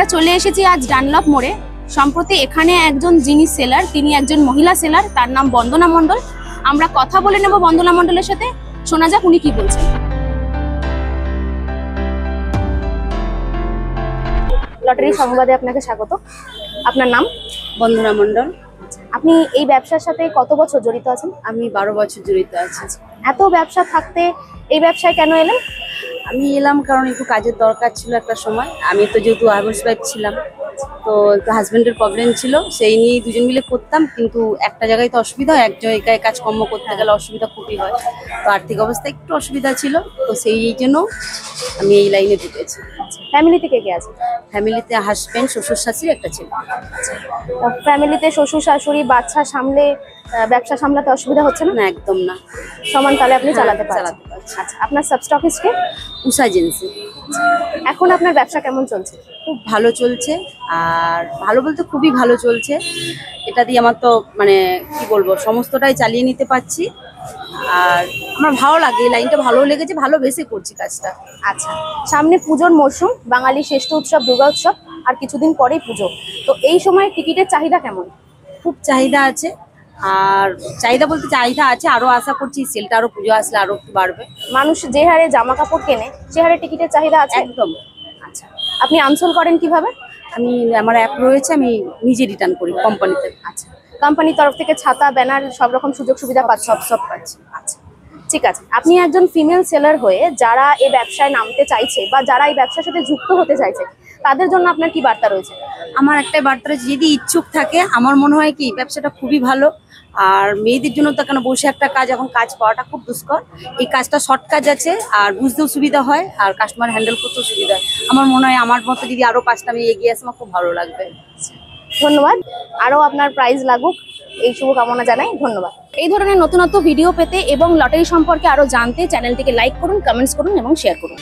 আমরা চলে এসেছি আজ ডানলপ মোড়ে। সম্প্রতি এখানে একজন যিনি সেলার, তিনি একজন মহিলা সেলার, তার নাম বন্দনা মণ্ডল। আমরা কথা বলে নেব বন্দনা মণ্ডলের সাথে, শোনা যাক উনি কি বলছেন। লটারি সংবাদে আপনাকে স্বাগত। আপনার নাম? বন্দনা মণ্ডল। আপনি এই ব্যবসার সাথে কত বছর জড়িত আছেন? আমি 12 বছর জড়িত আছি। এত ব্যবসা থাকতে এই ব্যবসায় কেন এলেন? আমি এলাম কারণ একটু কাজের দরকার ছিল একটা সময়। আমি তো যেহেতু হাউসওয়াইফ ছিলাম, তো হাজবেন্ডের প্রবলেম ছিল, সেই নিয়ে দুজন মিলে করতাম। কিন্তু একটা জায়গায় তো অসুবিধা হয়, এক জায়গায় কাজকর্ম করতে গেলে অসুবিধা খুবই হয়। তো আর্থিক অবস্থা একটু অসুবিধা ছিল, তো সেই জন্য আমি এই লাইনে ঢুকেছি। ফ্যামিলিতে কে কে আছে? ফ্যামিলিতে হাজবেন্ড, শ্বশুর শাশুড়ি, একটা ছেলে। ফ্যামিলিতে শ্বশুর শাশুড়ি বাচ্চা সামলে ব্যবসা সামলাতে অসুবিধা হচ্ছে না? না, একদম না, সমান তালে আপনি চালাতে পারছেন। পারছি। আচ্ছা, আপনার সাবস্টকিস্ট কে? উষা এজেন্সি। এখন আপনার ব্যবসা কেমন চলছে? খুব ভালো চলছে, আর ভালো বলতে খুবই ভালো চলছে। এটা দিয়ে আমার তো মানে কি বলবো, সমস্তটাই চালিয়ে নিতে পারছি। আর আমার ভালো লাগে, এই লাইনটা ভালো লেগেছে, ভালোবেসে করছি কাজটা। আচ্ছা, সামনে পুজোর মরশুম, বাঙালি শ্রেষ্ঠ উৎসব দুর্গা উৎসব, আর কিছুদিন পরেই পুজো। তো এই সময় টিকিটের চাহিদা কেমন? খুব চাহিদা আছে, আর চাহিদা বলতে চাহিদা আছে, আরো আশা করছি সেলটা আরো পুজো আসলে আরো একটু বাড়বে। মানুষ যে হারে জামা কাপড় কেনে সে হারে টিকিটের চাহিদা আছে? একদম। আচ্ছা, আপনি আনসোল করেন কিভাবে? আমি আমার অ্যাপ রয়েছে, আমি নিজে রিটার্ন করি কোম্পানিতে। আচ্ছা, কোম্পানির তরফ থেকে ছাতা, ব্যানার সব রকম সুযোগ সুবিধা পাচ্ছেন? সব পাচ্ছি। আচ্ছা, ঠিক আছে। আপনি একজন ফিমেল সেলার হয়ে যারা এই ব্যবসায় নামতে চাইছে বা যারা এই ব্যবসার সাথে যুক্ত হতে চাইছে, তাদের জন্য আপনার কি বার্তা রয়েছে? আমার একটাই বার্তা রয়েছে, যদি ইচ্ছুক থাকে, আমার মনে হয় কি ব্যবসাটা খুবই ভালো। আর মেয়েদের জন্য তো কেন বসে একটা কাজ, এখন কাজ পাওয়াটা খুব দুষ্কর। এই কাজটা শর্ট কাজ আছে, আর বুঝতেও সুবিধা হয়, আর কাস্টমার হ্যান্ডেল করতেও সুবিধা হয়। আমার মনে হয় আমার মতো যদি আরো 5টা মেয়ে এগিয়ে আসে, আমার খুব ভালো লাগবে। ধন্যবাদ, আরও আপনার প্রাইজ লাগুক এই শুভকামনা জানাই। ধন্যবাদ। এই ধরনের নতুনত্ব ভিডিও পেতে এবং লটারি সম্পর্কে আরো জানতে চ্যানেলটিকে লাইক করুন, কমেন্টস করুন এবং শেয়ার করুন।